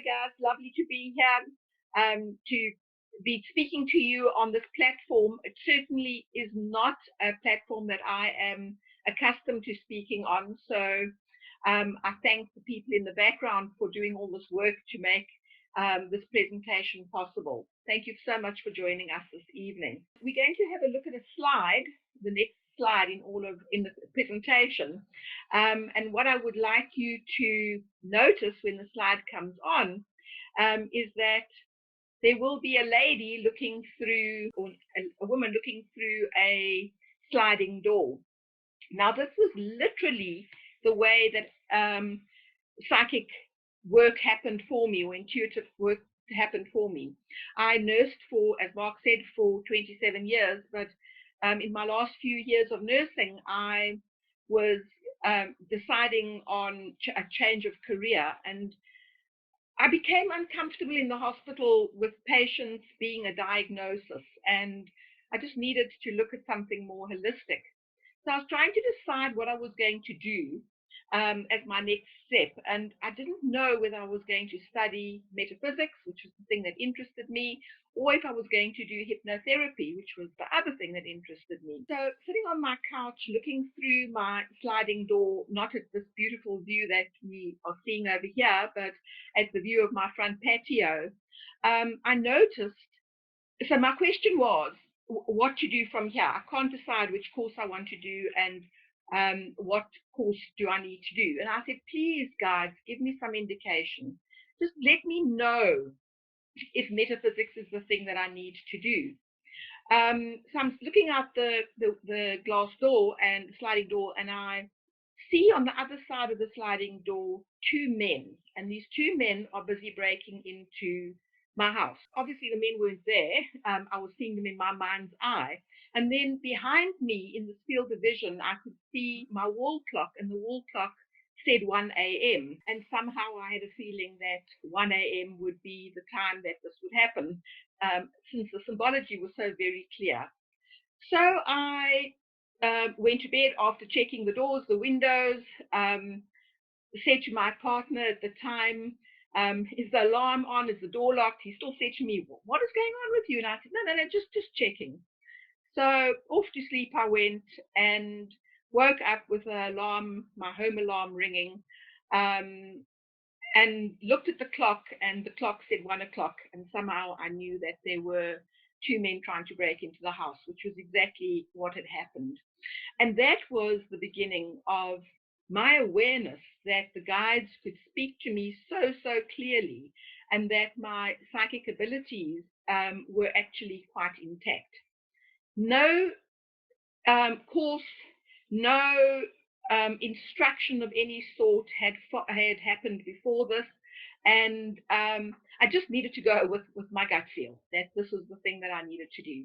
guys. Lovely to be here to be speaking to you on this platform. It certainly is not a platform that I am accustomed to speaking on. So I thank the people in the background for doing all this work to make this presentation possible. Thank you so much for joining us this evening. We're going to have a look at a slide, the next slide in the presentation. And what I would like you to notice when the slide comes on is that there will be a lady looking through, or a woman looking through a sliding door. Now, this was literally the way that psychic work happened for me, or intuitive work happened for me. I nursed for, as Mark said, for 27 years, but in my last few years of nursing, I was deciding on a change of career, and I became uncomfortable in the hospital with patients being a diagnosis, and I just needed to look at something more holistic. So I was trying to decide what I was going to do as my next step. And I didn't know whether I was going to study metaphysics, which was the thing that interested me, or if I was going to do hypnotherapy, which was the other thing that interested me. So sitting on my couch, looking through my sliding door, not at this beautiful view that we are seeing over here, but at the view of my front patio, I noticed, so my question was, what to do from here. I can't decide which course I want to do and what course do I need to do. And I said, please, guys, give me some indication. Just let me know if metaphysics is the thing that I need to do. So I'm looking out the glass door and the sliding door, and I see on the other side of the sliding door two men. And these two men are busy breaking into my house. Obviously, the men weren't there. I was seeing them in my mind's eye. And then behind me in this field of vision, I could see my wall clock, and the wall clock said 1 a.m. And somehow I had a feeling that 1 a.m. would be the time that this would happen, since the symbology was so very clear. So I went to bed after checking the doors, the windows, said to my partner at the time, is the alarm on? Is the door locked? He still said to me, what is going on with you? And I said, no, just checking. So off to sleep I went and woke up with the alarm, my home alarm ringing, and looked at the clock, and the clock said 1 o'clock. And somehow I knew that there were two men trying to break into the house, which was exactly what had happened. And that was the beginning of my awareness that the guides could speak to me so clearly, and that my psychic abilities were actually quite intact. No course, no instruction of any sort had happened before this, and I just needed to go with my gut feel that this was the thing that I needed to do.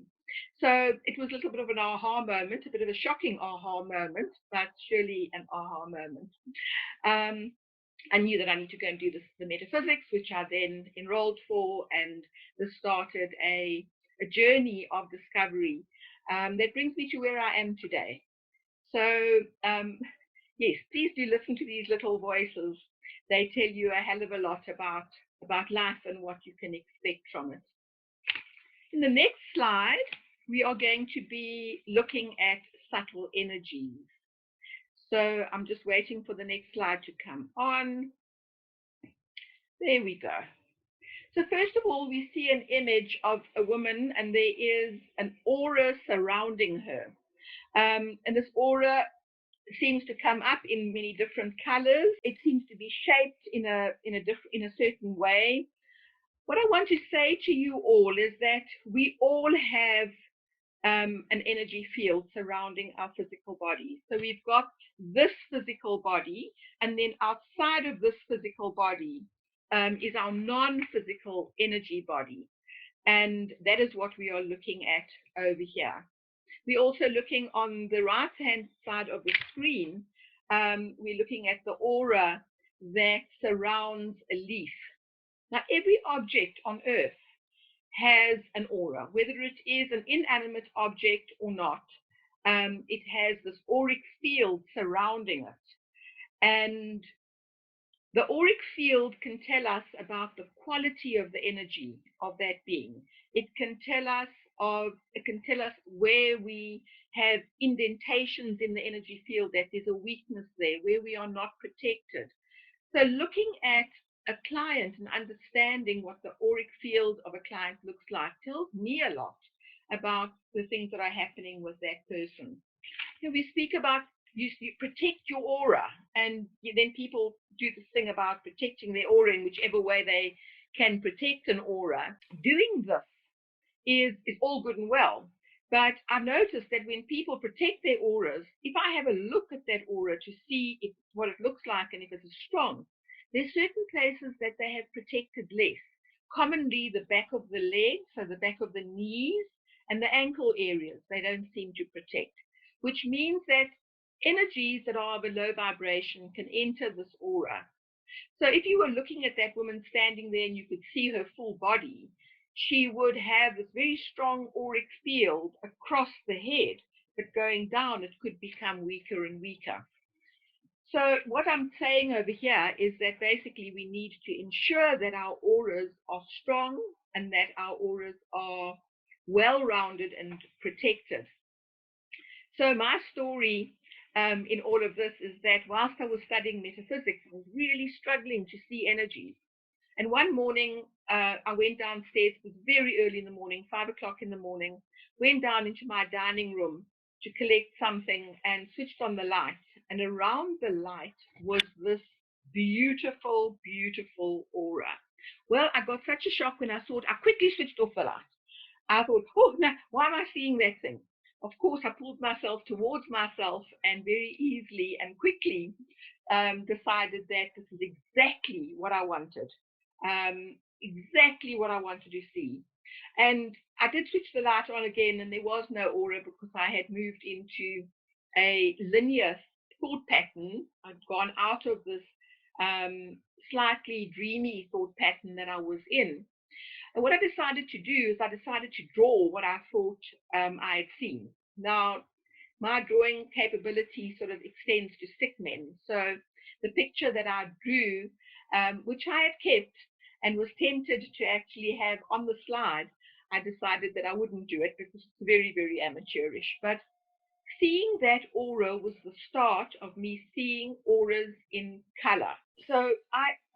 So it was a little bit of an aha moment, a bit of a shocking aha moment, but surely an aha moment. I knew that I need to go and do the metaphysics, which I then enrolled for, and this started a journey of discovery that brings me to where I am today. So yes, please do listen to these little voices. They tell you a hell of a lot about life and what you can expect from it. In the next slide, we are going to be looking at subtle energies. So I'm just waiting for the next slide to come on. There we go. So first of all, we see an image of a woman, and there is an aura surrounding her. And this aura seems to come up in many different colors. It seems to be shaped in a certain way. What I want to say to you all is that we all have an energy field surrounding our physical body. So we've got this physical body, and then outside of this physical body is our non-physical energy body. And that is what we are looking at over here. We're also looking on the right-hand side of the screen. We're looking at the aura that surrounds a leaf. Now, every object on Earth has an aura, whether it is an inanimate object or not. It has this auric field surrounding it. And The auric field can tell us about the quality of the energy of that being. It can tell us where we have indentations in the energy field, that there's a weakness there, where we are not protected. So looking at a client and understanding what the auric field of a client looks like tells me a lot about the things that are happening with that person. We speak about you protect your aura, and then people do this thing about protecting their aura in whichever way they can protect an aura. Doing this is all good and well, but I've noticed that when people protect their auras, if I have a look at that aura to see what it looks like and if it's strong, there's certain places that they have protected less. Commonly the back of the legs, so the back of the knees and the ankle areas, they don't seem to protect, which means that energies that are of a low vibration can enter this aura. So if you were looking at that woman standing there and you could see her full body, she would have this very strong auric field across the head, but going down, it could become weaker and weaker. So what I'm saying over here is that basically we need to ensure that our auras are strong and that our auras are well-rounded and protected. So my story in all of this is that whilst I was studying metaphysics, I was really struggling to see energies. And one morning, I went downstairs. It was very early in the morning, 5 o'clock in the morning, went down into my dining room to collect something and switched on the light. And around the light was this beautiful, beautiful aura. Well, I got such a shock when I saw it. I quickly switched off the light. I thought, oh, no, why am I seeing that thing? Of course, I pulled myself towards myself and very easily and quickly decided that this is exactly what I wanted. Exactly what I wanted to see. And I did switch the light on again, and there was no aura because I had moved into a linear thought pattern. I'd gone out of this slightly dreamy thought pattern that I was in. And what I decided to do is I decided to draw what I thought I had seen. Now, my drawing capability sort of extends to sick men. So the picture that I drew, which I had kept and was tempted to actually have on the slide, I decided that I wouldn't do it because it's very, very amateurish. But seeing that aura was the start of me seeing auras in color. So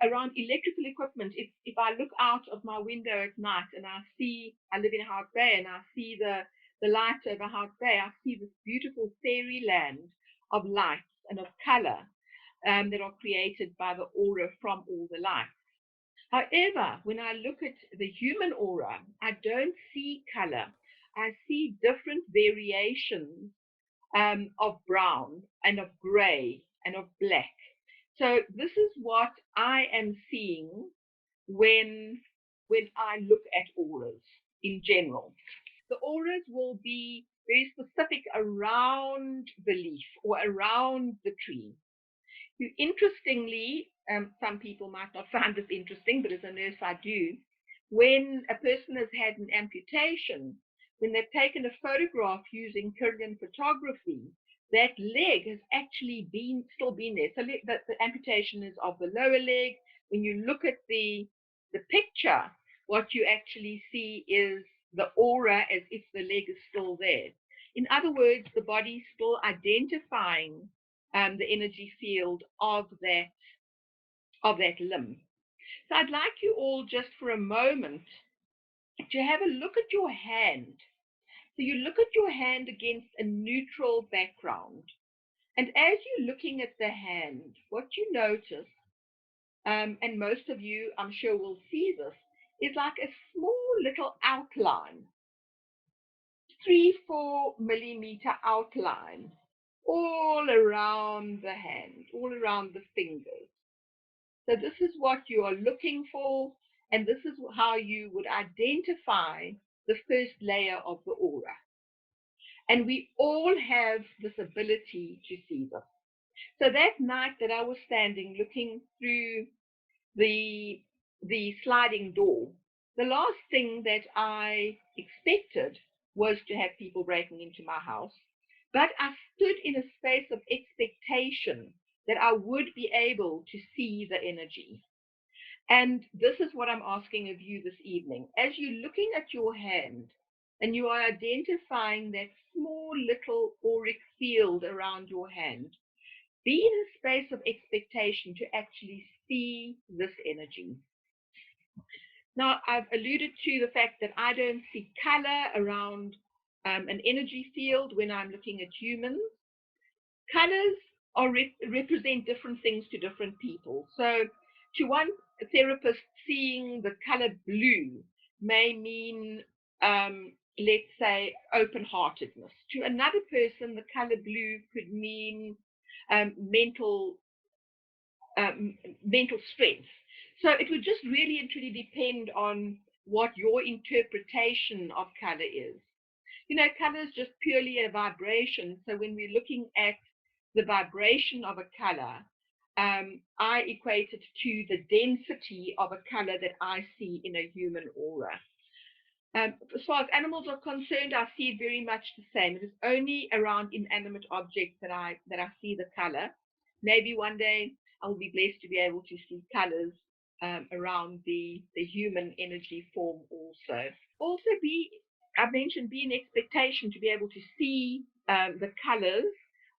around electrical equipment, if I look out of my window at night and I live in Hout Bay and I see the light over Hout Bay, I see this beautiful fairyland of lights and of color that are created by the aura from all the lights. However, when I look at the human aura, I don't see color. I see different variations of brown and of gray and of black. So this is what I am seeing when I look at auras in general. The auras will be very specific around the leaf or around the tree. Interestingly, some people might not find this interesting, but as a nurse I do, when a person has had an amputation, when they've taken a photograph using Kirlian photography, that leg has actually still been there. So the amputation is of the lower leg. When you look at the picture, what you actually see is the aura as if the leg is still there. In other words, the body's still identifying the energy field of that limb. So I'd like you all just for a moment to have a look at your hand. So you look at your hand against a neutral background. And as you're looking at the hand, what you notice, and most of you I'm sure will see this, is like a small little outline, 3-4 millimeter outline, all around the hand, all around the fingers. So this is what you are looking for, and this is how you would identify the first layer of the aura. And we all have this ability to see this. So that night that I was standing looking through the sliding door, the last thing that I expected was to have people breaking into my house. But I stood in a space of expectation that I would be able to see the energy. And this is what I'm asking of you this evening. As you're looking at your hand and you are identifying that small little auric field around your hand, be in a space of expectation to actually see this energy. Now, I've alluded to the fact that I don't see color around an energy field when I'm looking at humans. Colors represent different things to different people. So to one therapist, seeing the color blue may mean, let's say, open-heartedness. To another person, the color blue could mean mental mental strength. So it would just really and truly depend on what your interpretation of color is. You know, color is just purely a vibration. So when we're looking at the vibration of a color, I equate it to the density of a color that I see in a human aura. As far as animals are concerned, I see it very much the same. It is only around inanimate objects that I see the color. Maybe one day I will be blessed to be able to see colors around the human energy form also. Also, I mentioned, be in expectation to be able to see the colors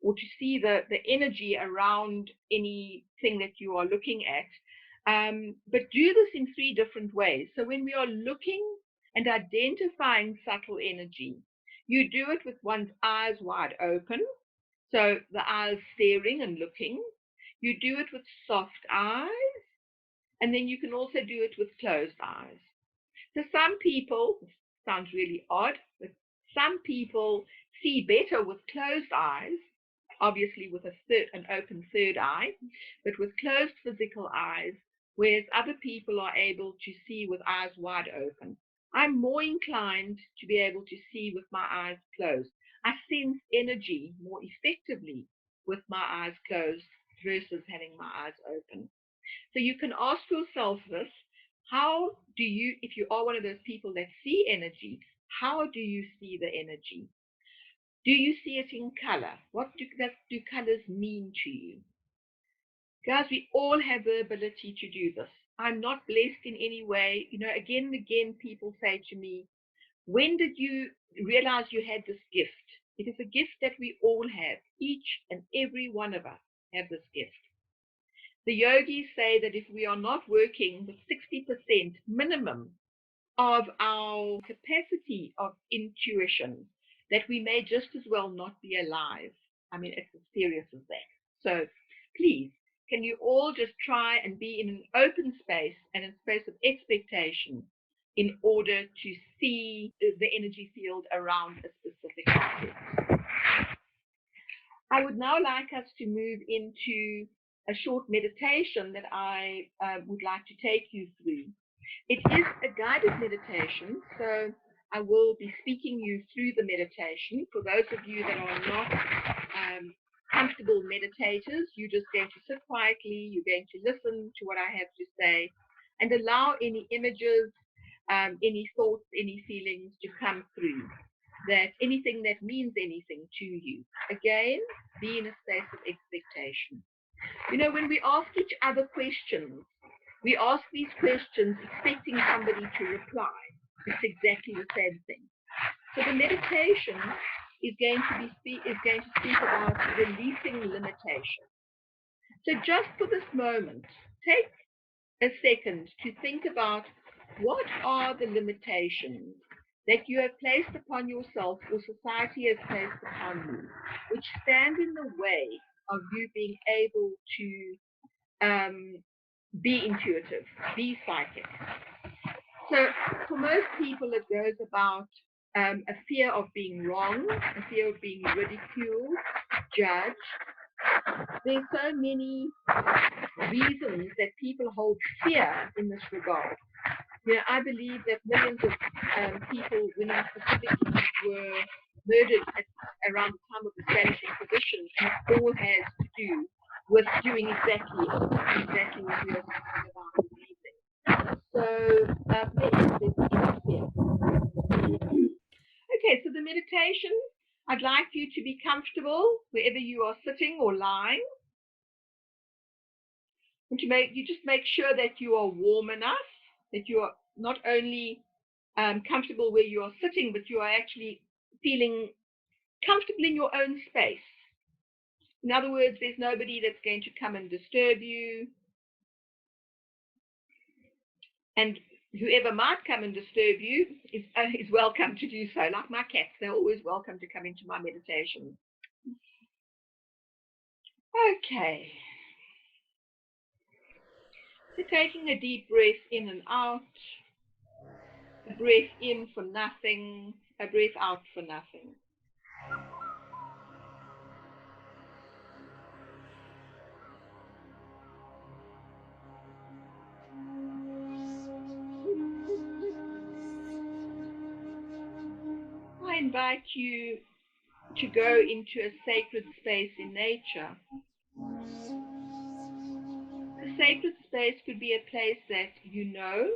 or to see the energy around anything that you are looking at. But do this in 3 different ways. So when we are looking and identifying subtle energy, you do it with one's eyes wide open, so the eyes staring and looking. You do it with soft eyes, and then you can also do it with closed eyes. So some people, sounds really odd, but some people see better with closed eyes, obviously with an open third eye, but with closed physical eyes, whereas other people are able to see with eyes wide open. I'm more inclined to be able to see with my eyes closed. I sense energy more effectively with my eyes closed versus having my eyes open. So you can ask yourself this: how do you, if you are one of those people that see energy, how do you see the energy? Do you see it in color? What do colors mean to you? Guys, we all have the ability to do this. I'm not blessed in any way. You know, again and again, people say to me, when did you realize you had this gift? It is a gift that we all have. Each and every one of us have this gift. The yogis say that if we are not working with 60% minimum of our capacity of intuition, that we may just as well not be alive. I mean, it's as serious as that. So please, can you all just try and be in an open space and a space of expectation in order to see the energy field around a specific object? I would now like us to move into a short meditation that I would like to take you through. It is a guided meditation, so I will be speaking you through the meditation. For those of you that are not comfortable meditators, you're just going to sit quietly, you're going to listen to what I have to say, and allow any images, any thoughts, any feelings to come through. That anything that means anything to you. Again, be in a space of expectation. You know, when we ask each other questions, we ask these questions expecting somebody to reply. It's exactly the same thing. So the meditation is going to speak about releasing limitation. So just for this moment, take a second to think about what are the limitations that you have placed upon yourself or society has placed upon you, which stand in the way of you being able to be intuitive, be psychic. So for most people, it goes about a fear of being wrong, a fear of being ridiculed, judged. There's so many reasons that people hold fear in this regard. You know, I believe that millions of people, women specifically, were murdered around the time of the Spanish Inquisition, and it all has to do with doing exactly what we are talking about this evening. So okay, so the meditation, I'd like you to be comfortable wherever you are sitting or lying. You just make sure that you are warm enough, that you are not only comfortable where you are sitting, but you are actually feeling comfortable in your own space. In other words, there's nobody that's going to come and disturb you. And whoever might come and disturb you is welcome to do so. Like my cats, they're always welcome to come into my meditation. Okay. So taking a deep breath in and out, a breath in for nothing, a breath out for nothing. I invite you to go into a sacred space in nature. A sacred space could be a place that you know,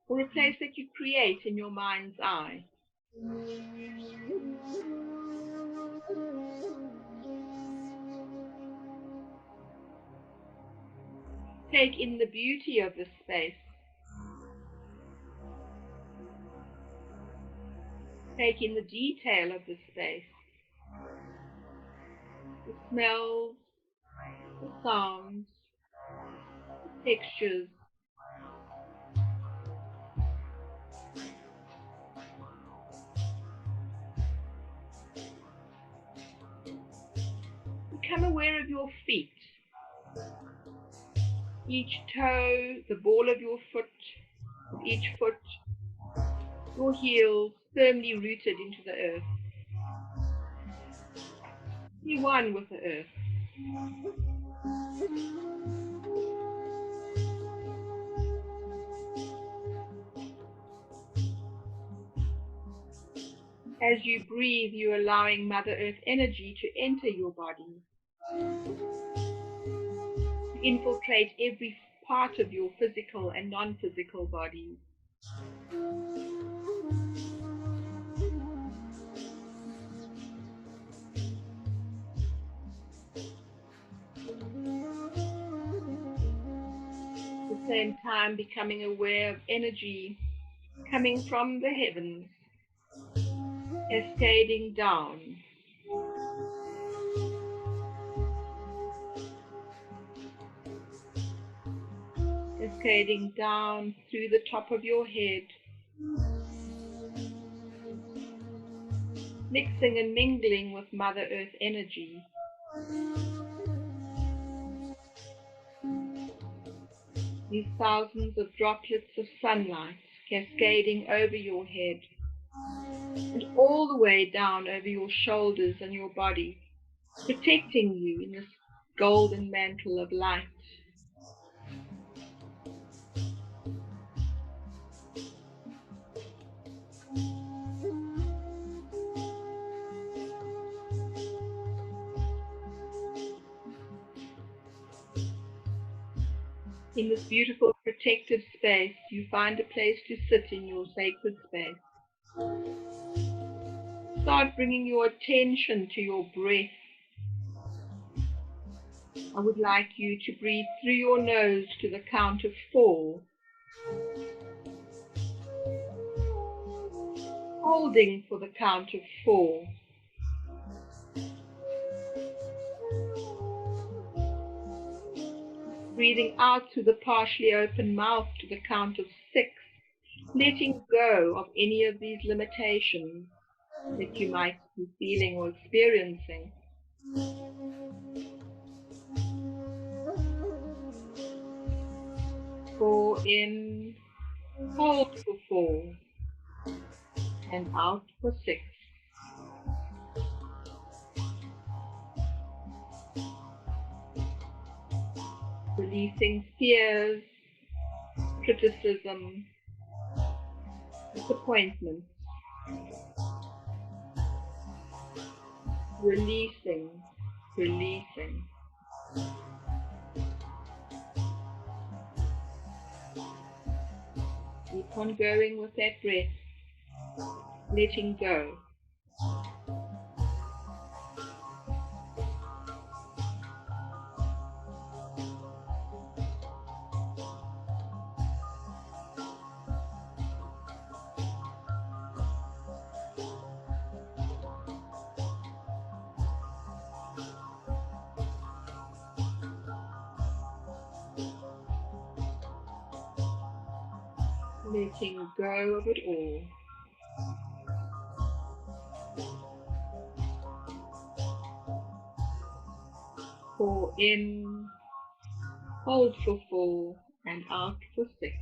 or a place that you create in your mind's eye. Take in the beauty of the space. Take in the detail of the space. The smells, the sounds, the textures. Become aware of your feet. Each toe, the ball of your foot, each foot, your heels firmly rooted into the earth. Be one with the earth. As you breathe, you're allowing Mother Earth energy to enter your body, to infiltrate every part of your physical and non-physical body. At the same time, becoming aware of energy coming from the heavens, cascading down. Cascading down through the top of your head, mixing and mingling with Mother Earth energy. These thousands of droplets of sunlight cascading over your head and all the way down over your shoulders and your body, protecting you in this golden mantle of light. In this beautiful protective space, you find a place to sit in your sacred space. Start bringing your attention to your breath. I would like you to breathe through your nose to the count of 4. Holding for the count of 4. Breathing out through the partially open mouth to the count of 6. Letting go of any of these limitations that you might be feeling or experiencing. 4 in, hold for 4, and out for 6. Releasing fears, criticism, disappointment. Releasing, releasing. Keep on going with that breath, letting go. letting go of it all. Pour in, hold for 4, and out for 6.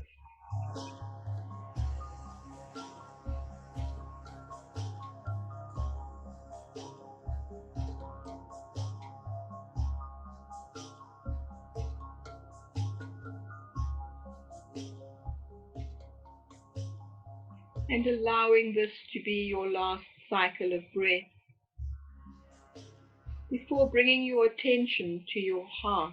And allowing this to be your last cycle of breath before bringing your attention to your heart.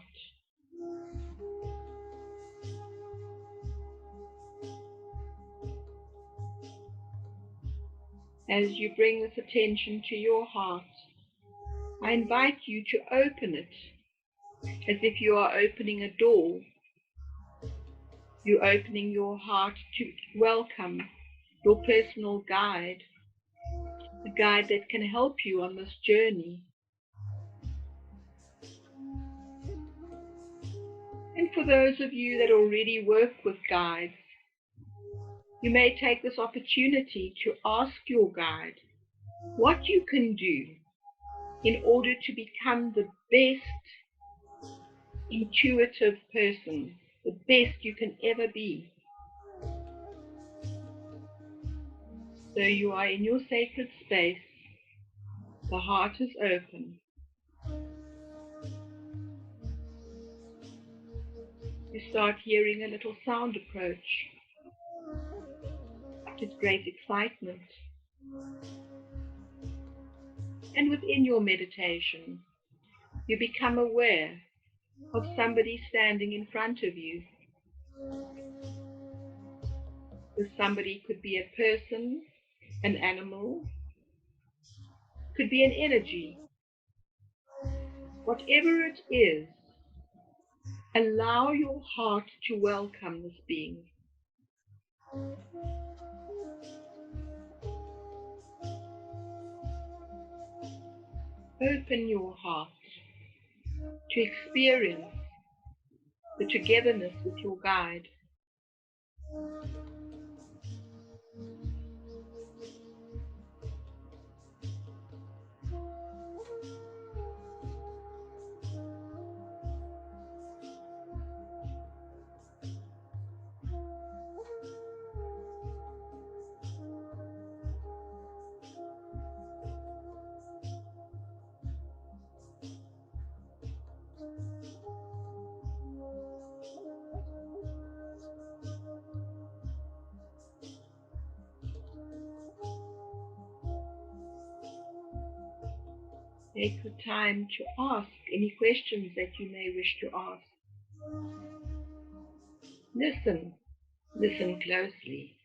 As you bring this attention to your heart, I invite you to open it as if you are opening a door. You're opening your heart to welcome your personal guide, a guide that can help you on this journey. And for those of you that already work with guides, you may take this opportunity to ask your guide what you can do in order to become the best intuitive person, the best you can ever be. So you are in your sacred space, the heart is open. You start hearing a little sound approach. It's great excitement. And within your meditation, you become aware of somebody standing in front of you. This somebody could be a person, an animal, could be an energy. Whatever it is, allow your heart to welcome this being. Open your heart to experience the togetherness with your guide. Take the time to ask any questions that you may wish to ask. Listen closely.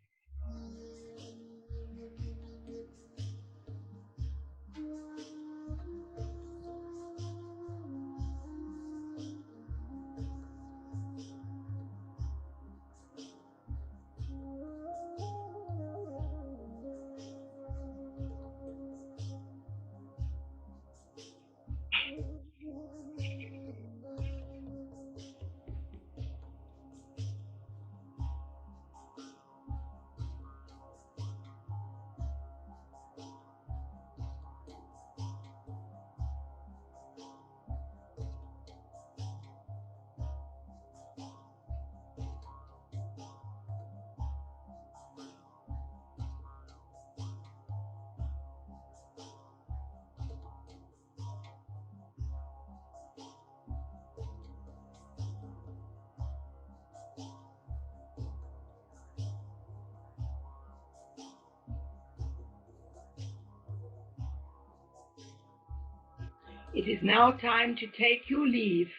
It is now time to take your leave,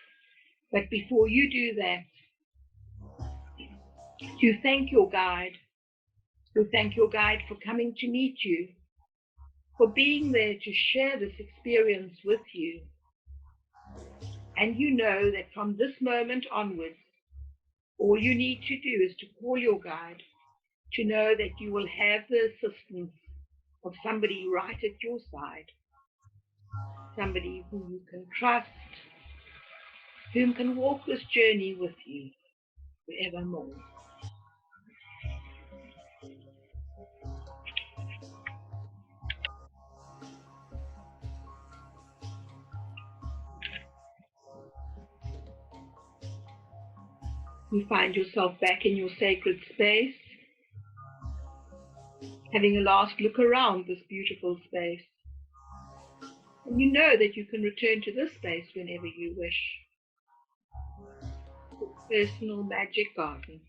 but before you do that, you thank your guide. You thank your guide for coming to meet you, for being there to share this experience with you. And you know that from this moment onwards, all you need to do is to call your guide, to know that you will have the assistance of somebody right at your side, somebody whom you can trust, whom can walk this journey with you forevermore. You find yourself back in your sacred space, having a last look around this beautiful space. And you know that you can return to this space whenever you wish. Personal magic garden.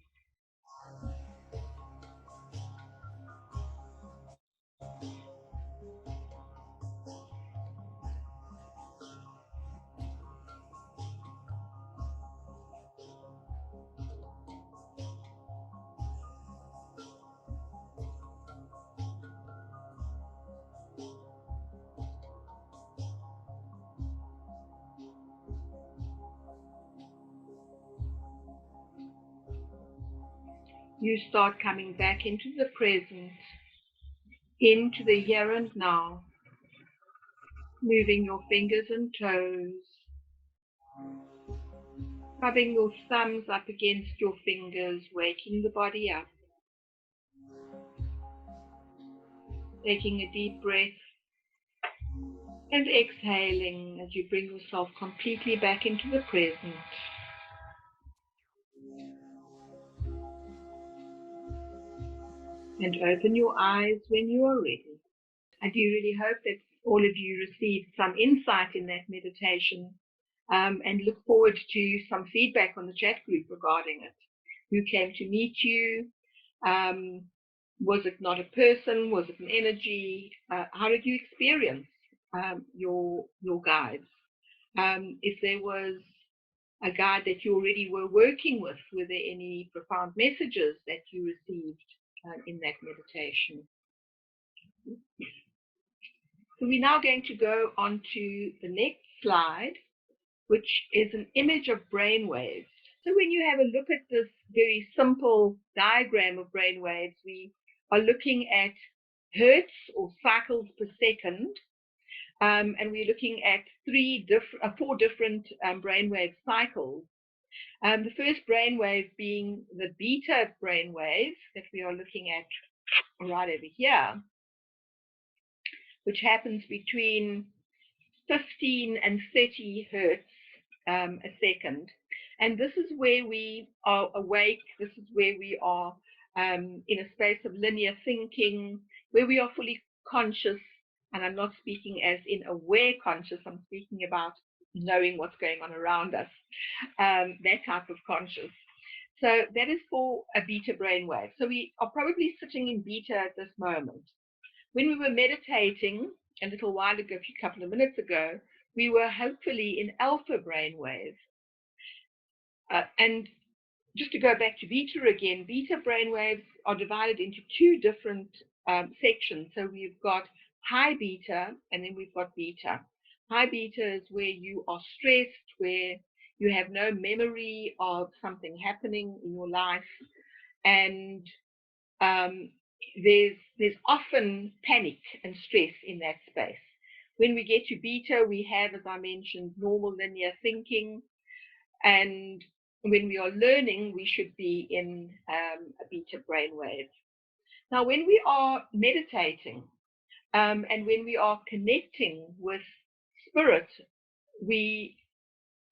You start coming back into the present, into the here and now, moving your fingers and toes, rubbing your thumbs up against your fingers, waking the body up. Taking a deep breath and exhaling as you bring yourself completely back into the present. And open your eyes when you are ready. I do really hope that all of you received some insight in that meditation, and look forward to some feedback on the chat group regarding it. Who came to meet you? Was it not a person? Was it an energy? How did you experience your guides? If there was a guide that you already were working with, were there any profound messages that you received in that meditation? So we're now going to go on to the next slide, which is an image of brainwaves. So when you have a look at this very simple diagram of brainwaves, we are looking at hertz or cycles per second, and we're looking at four different brainwave cycles. The first brainwave being the beta brainwave that we are looking at right over here, which happens between 15 and 30 hertz a second. And this is where we are awake. This is where we are in a space of linear thinking, where we are fully conscious. And I'm not speaking as in aware conscious. I'm speaking about knowing what's going on around us, that type of conscious. So that is for a beta brainwave. So we are probably sitting in beta at this moment. When we were meditating a little while ago, a couple of minutes ago, we were hopefully in alpha brainwave. And just to go back to beta again, beta brainwaves are divided into two different sections. So we've got high beta and then we've got beta. High beta is where you are stressed, where you have no memory of something happening in your life, and there's often panic and stress in that space. When we get to beta, we have, as I mentioned, normal linear thinking, and when we are learning, we should be in a beta brainwave. Now, when we are meditating and when we are connecting with spirit, we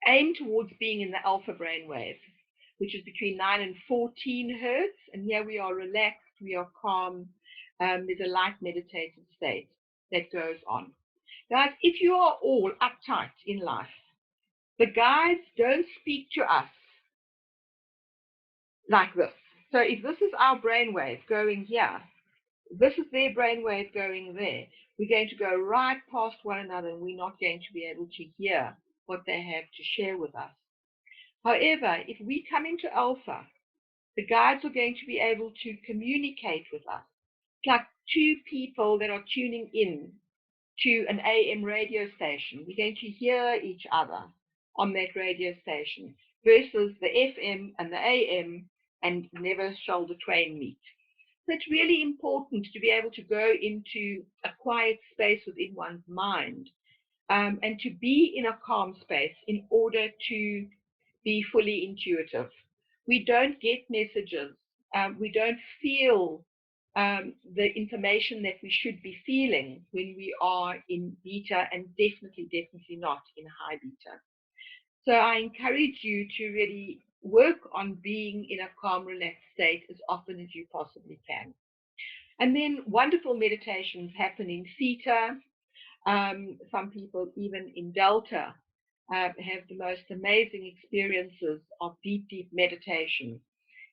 aim towards being in the alpha brainwave, which is between 9 and 14 hertz. And here we are relaxed, we are calm. There's a light meditative state that goes on. Guys, if you are all uptight in life, the guides don't speak to us like this. So if this is our brainwave going here, this is their brainwave going there, we're going to go right past one another and we're not going to be able to hear what they have to share with us. However, if we come into alpha, the guides are going to be able to communicate with us. It's like two people that are tuning in to an AM radio station. We're going to hear each other on that radio station versus the FM and the AM, and never shall the twain meet. So it's really important to be able to go into a quiet space within one's mind, and to be in a calm space in order to be fully intuitive. We don't get messages. We don't feel the information that we should be feeling when we are in beta, and definitely not in high beta. So I encourage you to really work on being in a calm, relaxed state as often as you possibly can. And then wonderful meditations happen in theta. Some people, even in delta, have the most amazing experiences of deep, deep meditation.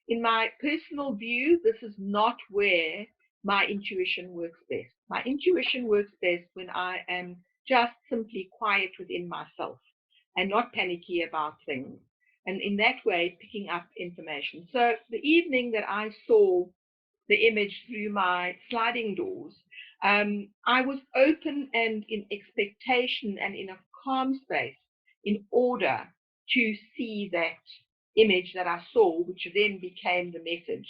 In my personal view, this is not where my intuition works best. My intuition works best when I am just simply quiet within myself and not panicky about things. And in that way, picking up information. So the evening that I saw the image through my sliding doors, I was open and in expectation and in a calm space in order to see that image that I saw, which then became the message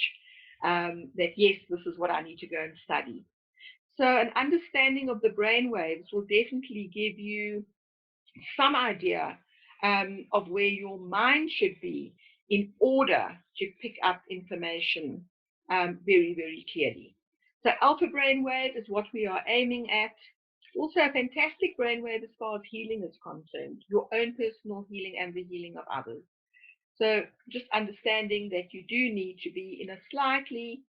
that yes, this is what I need to go and study. So an understanding of the brain waves will definitely give you some idea of where your mind should be in order to pick up information very, very clearly. So alpha brainwave is what we are aiming at. Also a fantastic brainwave as far as healing is concerned, your own personal healing and the healing of others. So just understanding that you do need to be in a slightly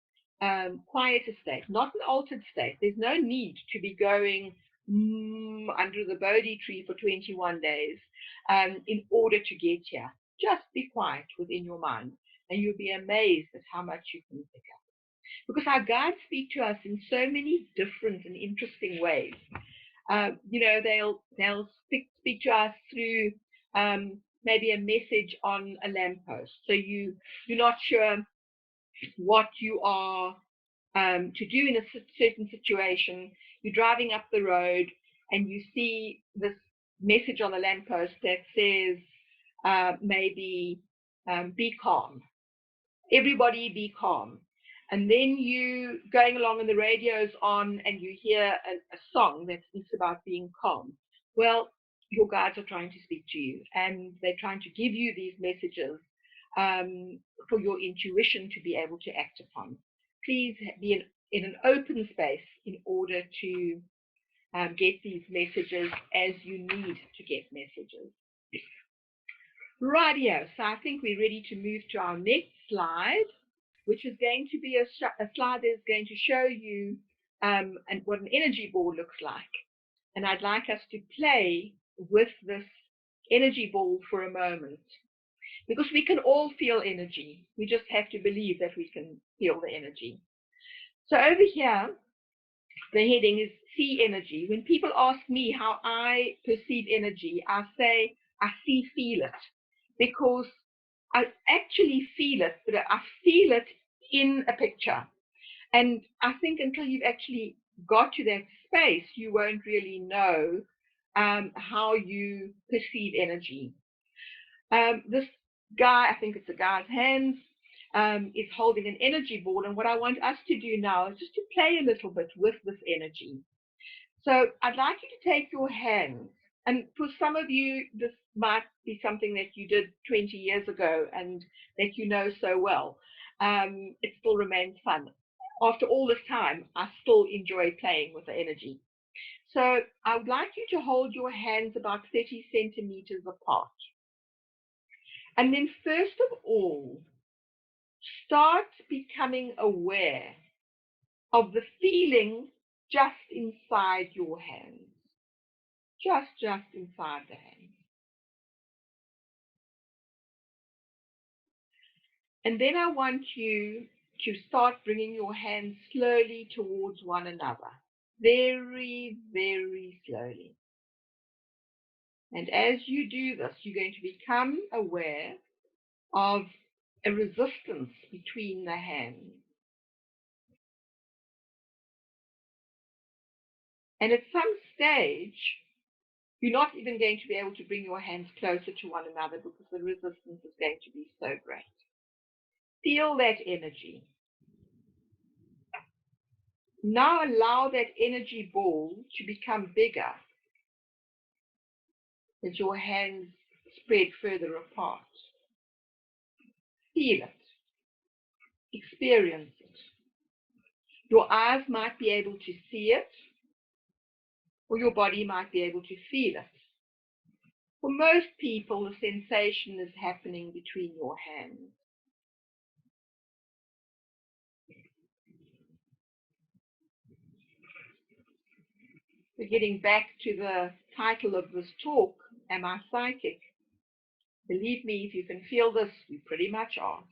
quieter state, not an altered state. There's no need to be going under the Bodhi tree for 21 days in order to get here. Just be quiet within your mind, and you'll be amazed at how much you can pick up. Because our guides speak to us in so many different and interesting ways. They'll speak to us through maybe a message on a lamppost. So you're not sure what you are to do in a certain situation. You're driving up the road and you see this message on the lamppost that says maybe be calm. Everybody be calm. And then you going along and the radio's on and you hear a song that speaks about being calm. Well, your guides are trying to speak to you and they're trying to give you these messages for your intuition to be able to act upon. Please be in an open space in order to get these messages as you need to get messages. Rightio, so I think we're ready to move to our next slide, which is going to be a slide that is going to show you and what an energy ball looks like. And I'd like us to play with this energy ball for a moment, because we can all feel energy. We just have to believe that we can feel the energy. So over here, the heading is see energy. When people ask me how I perceive energy, I say I see, feel it, because I actually feel it, but I feel it in a picture. And I think until you've actually got to that space, you won't really know how you perceive energy. This guy, I think it's a guy's hands, is holding an energy ball. And what I want us to do now is just to play a little bit with this energy. So I'd like you to take your hands. And for some of you, this might be something that you did 20 years ago and that you know so well. It still remains fun. After all this time, I still enjoy playing with the energy. So I would like you to hold your hands about 30 centimeters apart. And then first of all, start becoming aware of the feeling just inside your hands. Just inside the hands. And then I want you to start bringing your hands slowly towards one another. Very, very slowly. And as you do this, you're going to become aware of a resistance between the hands. And at some stage, you're not even going to be able to bring your hands closer to one another because the resistance is going to be so great. Feel that energy. Now allow that energy ball to become bigger as your hands spread further apart. Feel it. Experience it. Your eyes might be able to see it, or your body might be able to feel it, For most people, the sensation is happening between your hands. So getting back to the title of this talk, Am I Psychic? Believe me, if you can feel this, you pretty much are.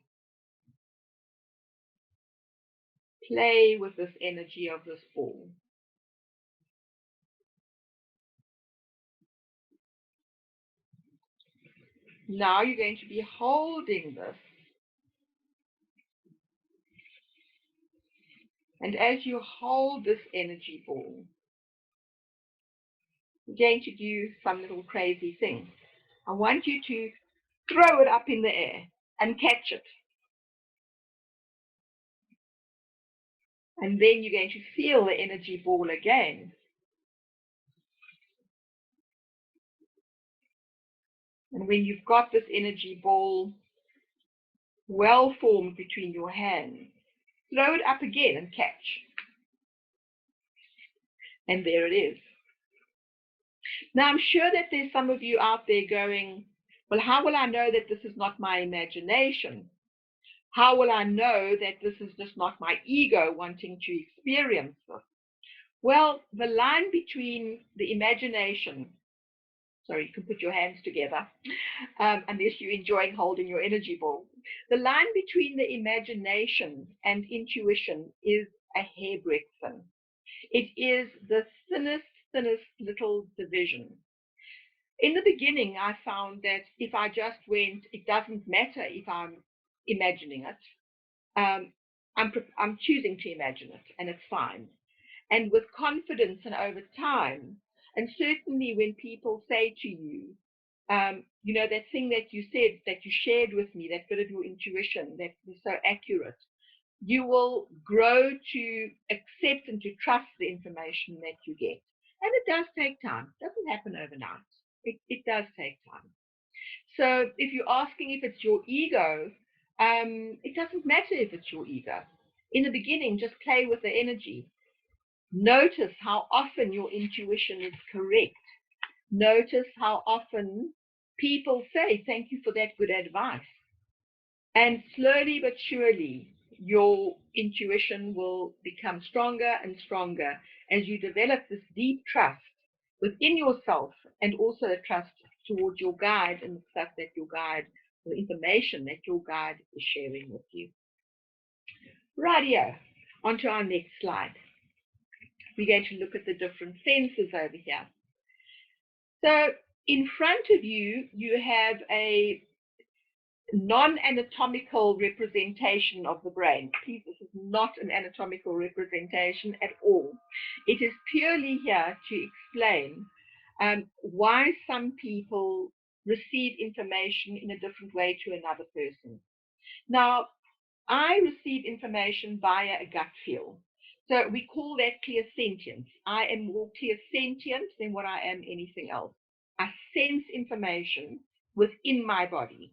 Play with this energy of this ball. Now you're going to be holding this. And as you hold this energy ball, you're going to do some little crazy thing. I want you to throw it up in the air and catch it. And then you're going to feel the energy ball again. And when you've got this energy ball well formed between your hands, throw it up again and catch. And there it is. Now, I'm sure that there's some of you out there going, well, how will I know that this is not my imagination? How will I know that this is just not my ego wanting to experience this? Well, the line between the imagination, sorry, you can put your hands together, unless you're enjoying holding your energy ball. The line between the imagination and intuition is a hairbreadth thin. It is the thinnest little division. In the beginning, I found that if I just went, it doesn't matter if I'm imagining it. I'm choosing to imagine it, and it's fine. And with confidence and over time, and certainly when people say to you, that thing that you said, that you shared with me, that bit of your intuition that was so accurate, you will grow to accept and to trust the information that you get. And it does take time. It doesn't happen overnight. It does take time. So if you're asking if it's your ego, it doesn't matter if it's your ego. In the beginning, just play with the energy. Notice how often your intuition is correct. Notice how often people say, thank you for that good advice. And slowly but surely, your intuition will become stronger and stronger as you develop this deep trust within yourself and also a trust towards your guide and the stuff that your guide, the information that your guide is sharing with you. Rightio, on to our next slide. We're going to look at the different senses over here. So in front of you, you have a non-anatomical representation of the brain. Please, this is not an anatomical representation at all. It is purely here to explain why some people receive information in a different way to another person. Now, I receive information via a gut feel. So we call that clairsentience. I am more clairsentient than what I am anything else. I sense information within my body.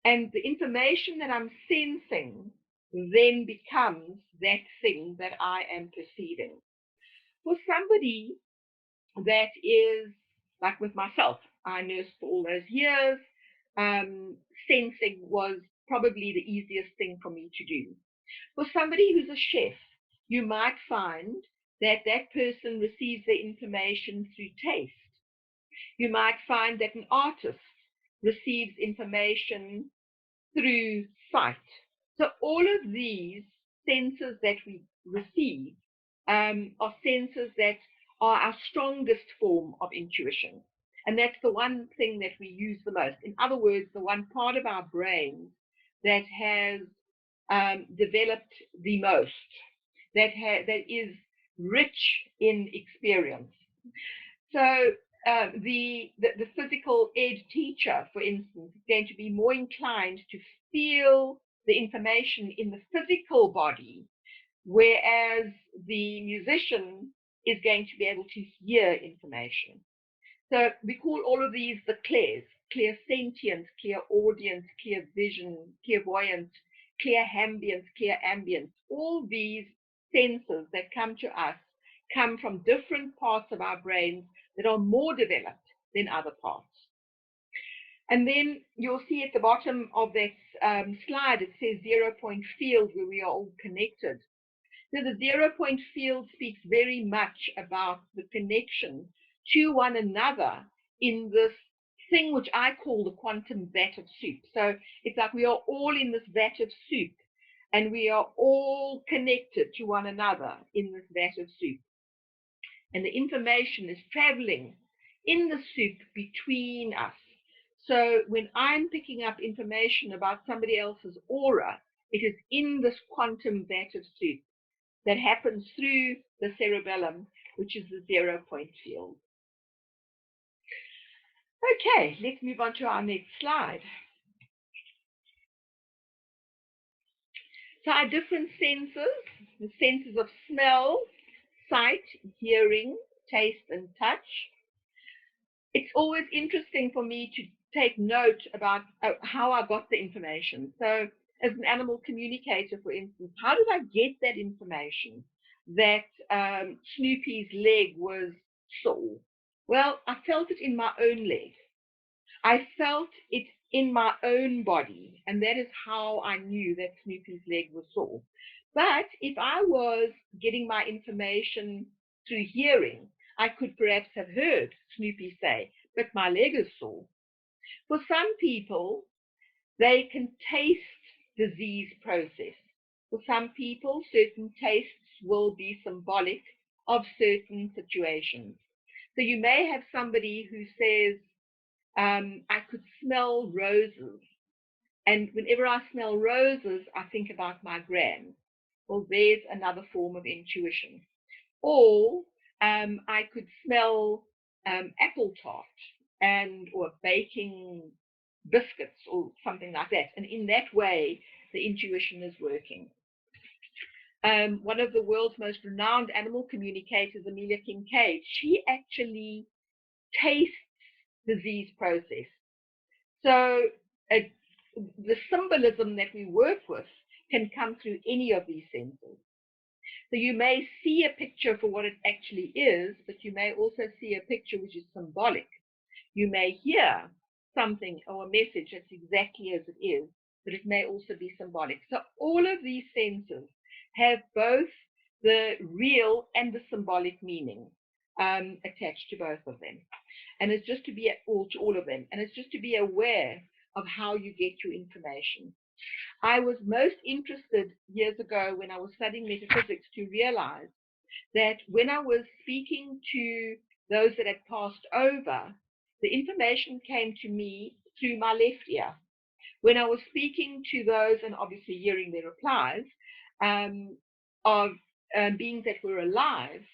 And the information that I'm sensing then becomes that thing that I am perceiving. For somebody that is like with myself, I nursed for all those years. Sensing was probably the easiest thing for me to do. For somebody who's a chef, you might find that that person receives their information through taste. You might find that an artist receives information through sight. So all of these senses that we receive are senses that are our strongest form of intuition. And that's the one thing that we use the most. In other words, the one part of our brain that has developed the most, that is rich in experience. So the physical ed teacher, for instance, is going to be more inclined to feel the information in the physical body, whereas the musician is going to be able to hear information. So we call all of these the clairs: clairsentience, clairaudience, clairvision, clairvoyance, clairambience, clairambience. All these senses that come to us come from different parts of our brains that are more developed than other parts. And then you'll see at the bottom of that slide, it says 0-point field, where we are all connected. So the 0-point field speaks very much about the connection to one another in this thing which I call the quantum vat of soup. So it's like we are all in this vat of soup, and we are all connected to one another in this vat of soup. And the information is traveling in the soup between us. So when I'm picking up information about somebody else's aura, it is in this quantum vat of soup that happens through the cerebellum, which is the 0-point field. Okay, let's move on to our next slide. So our different senses, the senses of smell, sight, hearing, taste, and touch. It's always interesting for me to take note about how I got the information. So as an animal communicator, for instance, how did I get that information that Snoopy's leg was sore? Well, I felt it in my own leg. I felt it in my own body, and that is how I knew that Snoopy's leg was sore. But if I was getting my information through hearing, I could perhaps have heard Snoopy say, "But my leg is sore." For some people, they can taste disease process. For some people, certain tastes will be symbolic of certain situations. So you may have somebody who says, I could smell roses. And whenever I smell roses, I think about my gran. Well, there's another form of intuition. Or I could smell apple tart or baking biscuits or something like that. And in that way, the intuition is working. One of the world's most renowned animal communicators, Amelia Kincaid, she actually tastes disease process. So the symbolism that we work with can come through any of these senses. So you may see a picture for what it actually is, but you may also see a picture which is symbolic. You may hear something or a message that's exactly as it is, but it may also be symbolic. So all of these senses have both the real and the symbolic meaning attached to both of them. And it's just to be to all of them. And it's just to be aware of how you get your information. I was most interested years ago when I was studying metaphysics to realize that when I was speaking to those that had passed over, the information came to me through my left ear. When I was speaking to those and obviously hearing their replies of beings that were alive,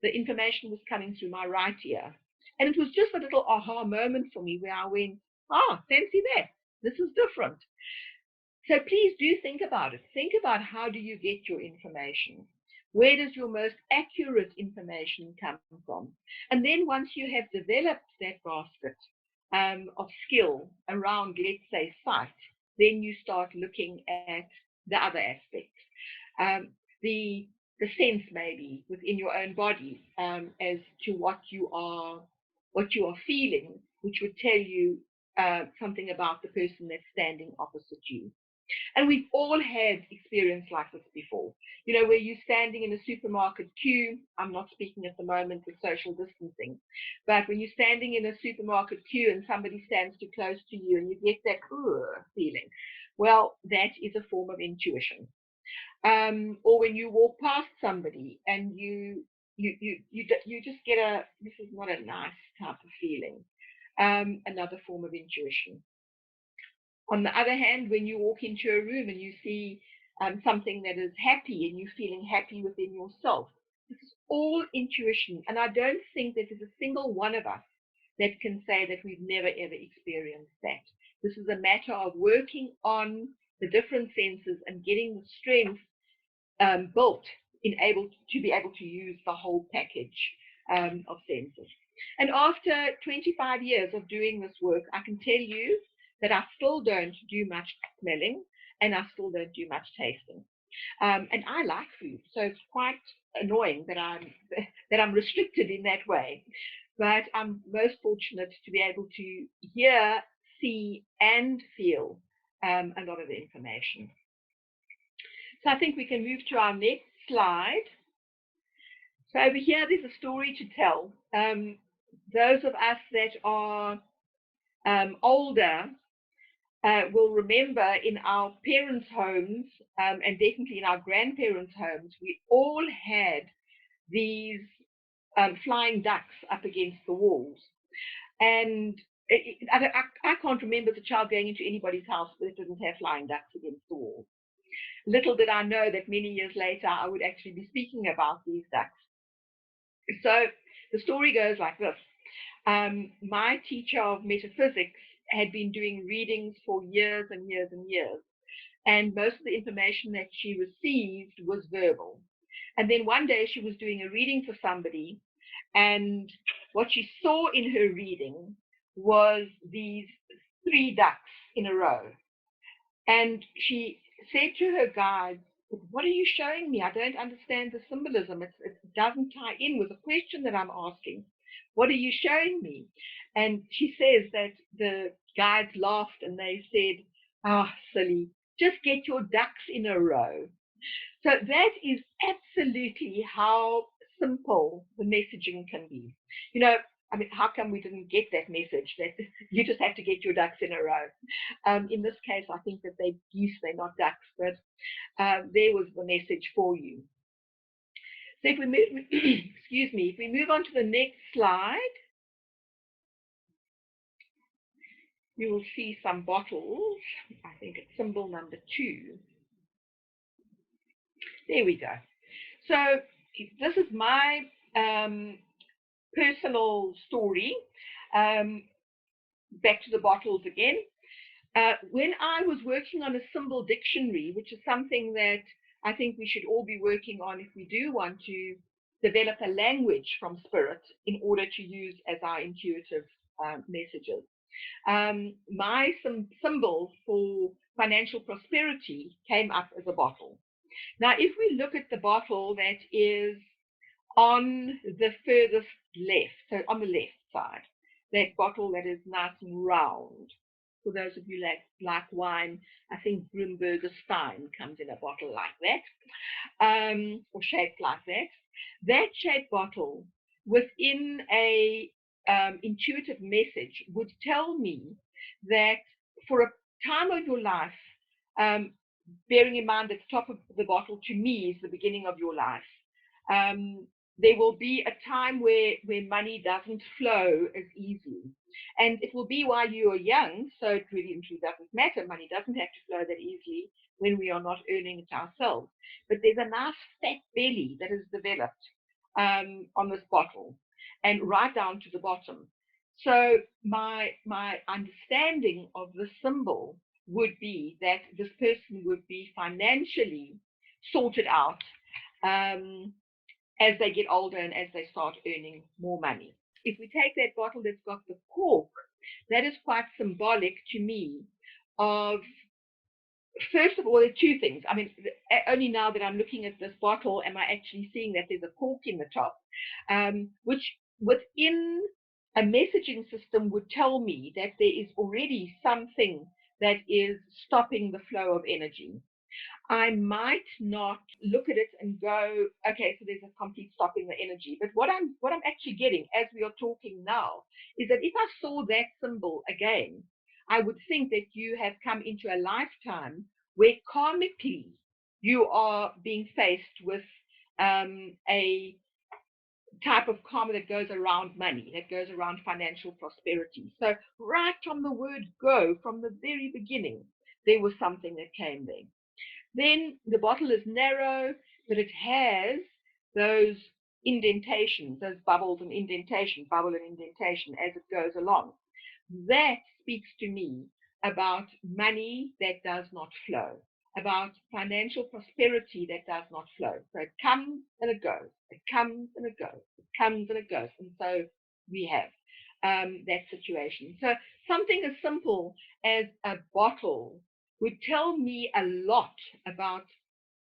the information was coming through my right ear. And it was just a little aha moment for me where I went, fancy that. This is different. So please do think about it. Think about how do you get your information? Where does your most accurate information come from? And then once you have developed that basket of skill around, let's say, sight, then you start looking at the other aspects. The sense maybe within your own body as to what you are feeling, which would tell you something about the person that's standing opposite you. And we've all had experience like this before, where you're standing in a supermarket queue. I'm not speaking at the moment with social distancing, but when you're standing in a supermarket queue and somebody stands too close to you and you get that feeling, well, that is a form of intuition. Or when you walk past somebody and you just get this is not a nice type of feeling, another form of intuition. On the other hand, when you walk into a room and you see something that is happy and you're feeling happy within yourself, this is all intuition. And I don't think that there's a single one of us that can say that we've never ever experienced that. This is a matter of working on the different senses and getting the strength built to be able to use the whole package of senses. And after 25 years of doing this work, I can tell you that I still don't do much smelling and I still don't do much tasting. And I like food, so it's quite annoying that I'm restricted in that way. But I'm most fortunate to be able to hear, see and feel a lot of the information. So I think we can move to our next slide. So over here, there's a story to tell. Those of us that are older will remember in our parents' homes and definitely in our grandparents' homes, we all had these flying ducks up against the walls. And I can't remember as a child going into anybody's house that didn't have flying ducks against the wall. Little did I know that many years later I would actually be speaking about these ducks. So the story goes like this. My teacher of metaphysics had been doing readings for years and years and years. And most of the information that she received was verbal. And then one day she was doing a reading for somebody, and what she saw in her reading was these 3 ducks in a row. And she said to her guide, "What are you showing me? I don't understand the symbolism. It doesn't tie in with the question that I'm asking. What are you showing me?" And she says that the guides laughed and they said, "Ah, silly, just get your ducks in a row." So that is absolutely how simple the messaging can be. You know, I mean, how come we didn't get that message that you just have to get your ducks in a row? In this case, I think that they're geese, they're not ducks, but there was the message for you. So if we move, excuse me, if we move on to the next slide, you will see some bottles. I think it's symbol number 2. There we go. So this is my personal story. Back to the bottles again. When I was working on a symbol dictionary, which is something that I think we should all be working on if we do want to develop a language from spirit in order to use as our intuitive messages. My symbol for financial prosperity came up as a bottle. Now, if we look at the bottle that is on the furthest left, so on the left side, that bottle that is nice and round. For those of you that like wine, I think Grünberger Stein comes in a bottle like that, or shaped like that. That shaped bottle within a intuitive message would tell me that for a time of your life, bearing in mind that the top of the bottle to me is the beginning of your life, there will be a time where money doesn't flow as easily. And it will be while you are young, so it really and truly doesn't matter. Money doesn't have to flow that easily when we are not earning it ourselves. But there's a nice fat belly that is developed on this bottle and right down to the bottom. So my understanding of the symbol would be that this person would be financially sorted out as they get older and as they start earning more money. If we take that bottle that's got the cork, that is quite symbolic to me of, first of all, there are 2 things. I mean, only now that I'm looking at this bottle am I actually seeing that there's a cork in the top, which within a messaging system would tell me that there is already something that is stopping the flow of energy. I might not look at it and go, okay, so there's a complete stopping the energy. But what I'm actually getting as we are talking now is that if I saw that symbol again, I would think that you have come into a lifetime where karmically you are being faced with a type of karma that goes around money, that goes around financial prosperity. So right from the word go, from the very beginning, there was something that came there. Then the bottle is narrow, but it has those indentations, those bubbles and indentation, bubble and indentation as it goes along. That speaks to me about money that does not flow, about financial prosperity that does not flow. So it comes and it goes, it comes and it goes, it comes and it goes. And so we have that situation. So something as simple as a bottle would tell me a lot about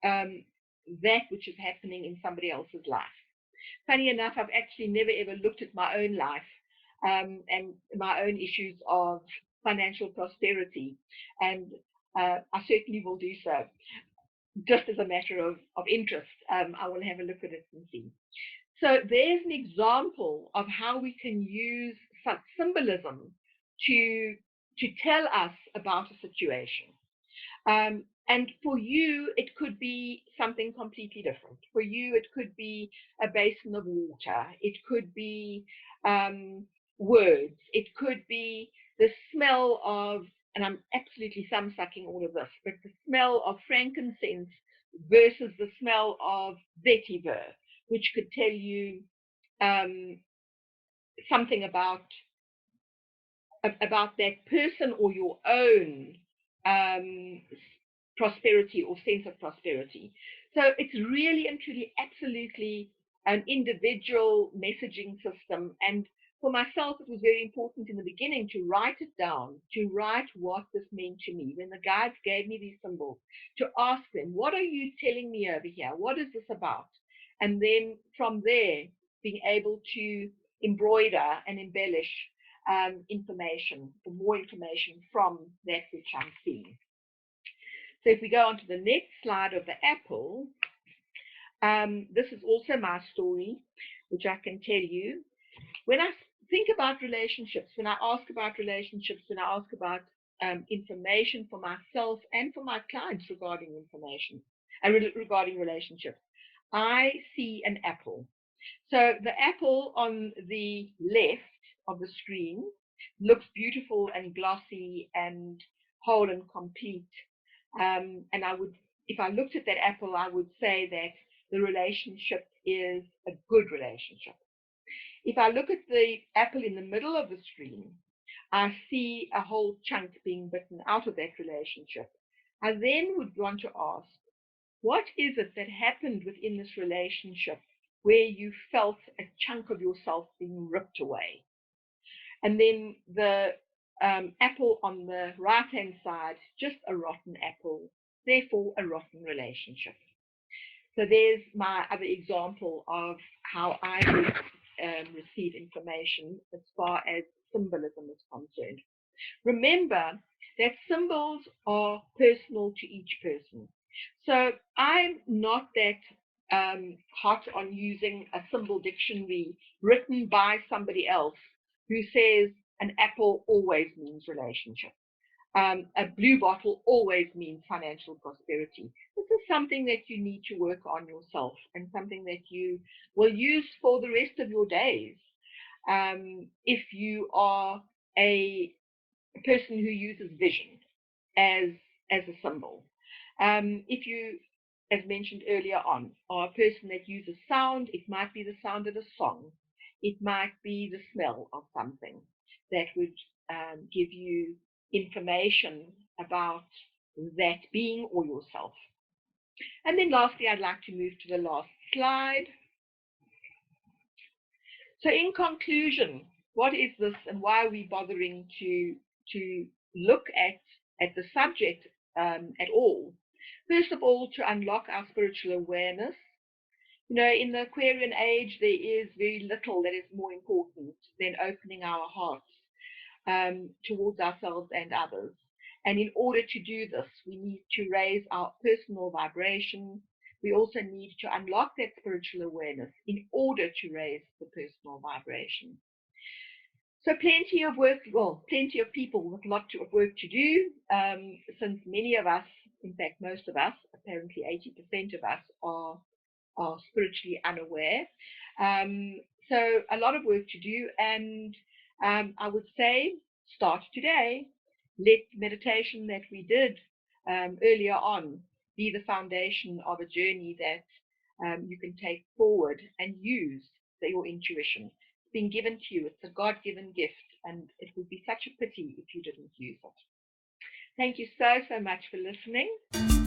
that which is happening in somebody else's life. Funny enough, I've actually never ever looked at my own life and my own issues of financial prosperity. And I certainly will do so. Just as a matter of interest, I will have a look at it and see. So there's an example of how we can use such symbolism to tell us about a situation. And for you, it could be something completely different. For you, it could be a basin of water. It could be words. It could be the smell of, and I'm absolutely thumb-sucking all of this, but the smell of frankincense versus the smell of vetiver, which could tell you something about that person or your own prosperity or sense of prosperity. So it's really and truly absolutely an individual messaging system. And for myself, it was very important in the beginning to write it down, to write what this meant to me. When the guides gave me these symbols, to ask them, what are you telling me over here? What is this about? And then from there, being able to embroider and embellish information, or more information from that which I'm seeing. So if we go on to the next slide of the apple, this is also my story, which I can tell you. When I think about relationships, when I ask about relationships, when I ask about information for myself and for my clients regarding information and regarding relationships, I see an apple. So the apple on the left of the screen looks beautiful and glossy and whole and complete. And I would, if I looked at that apple, I would say that the relationship is a good relationship. If I look at the apple in the middle of the screen, I see a whole chunk being bitten out of that relationship. I then would want to ask, what is it that happened within this relationship where you felt a chunk of yourself being ripped away? And then the apple on the right-hand side, just a rotten apple, therefore a rotten relationship. So there's my other example of how I would receive information as far as symbolism is concerned. Remember that symbols are personal to each person. So I'm not that hot on using a symbol dictionary written by somebody else who says an apple always means relationship. A blue bottle always means financial prosperity. This is something that you need to work on yourself and something that you will use for the rest of your days. If you are a person who uses vision as a symbol. If you, as mentioned earlier on, are a person that uses sound, it might be the sound of a song. It might be the smell of something that would give you information about that being or yourself. And then lastly, I'd like to move to the last slide. So in conclusion, what is this and why are we bothering to look at the subject at all? First of all, to unlock our spiritual awareness. You know, in the Aquarian age, there is very little that is more important than opening our hearts towards ourselves and others. And in order to do this, we need to raise our personal vibration. We also need to unlock that spiritual awareness in order to raise the personal vibration. So plenty of work, well, plenty of people with a lot of work to do, since many of us, in fact, most of us, apparently 80% of us are spiritually unaware. So a lot of work to do, and I would say start today. Let meditation that we did earlier on be the foundation of a journey that you can take forward and use your intuition. It's been given to you. It's a God-given gift, and it would be such a pity if you didn't use it. Thank you so much for listening.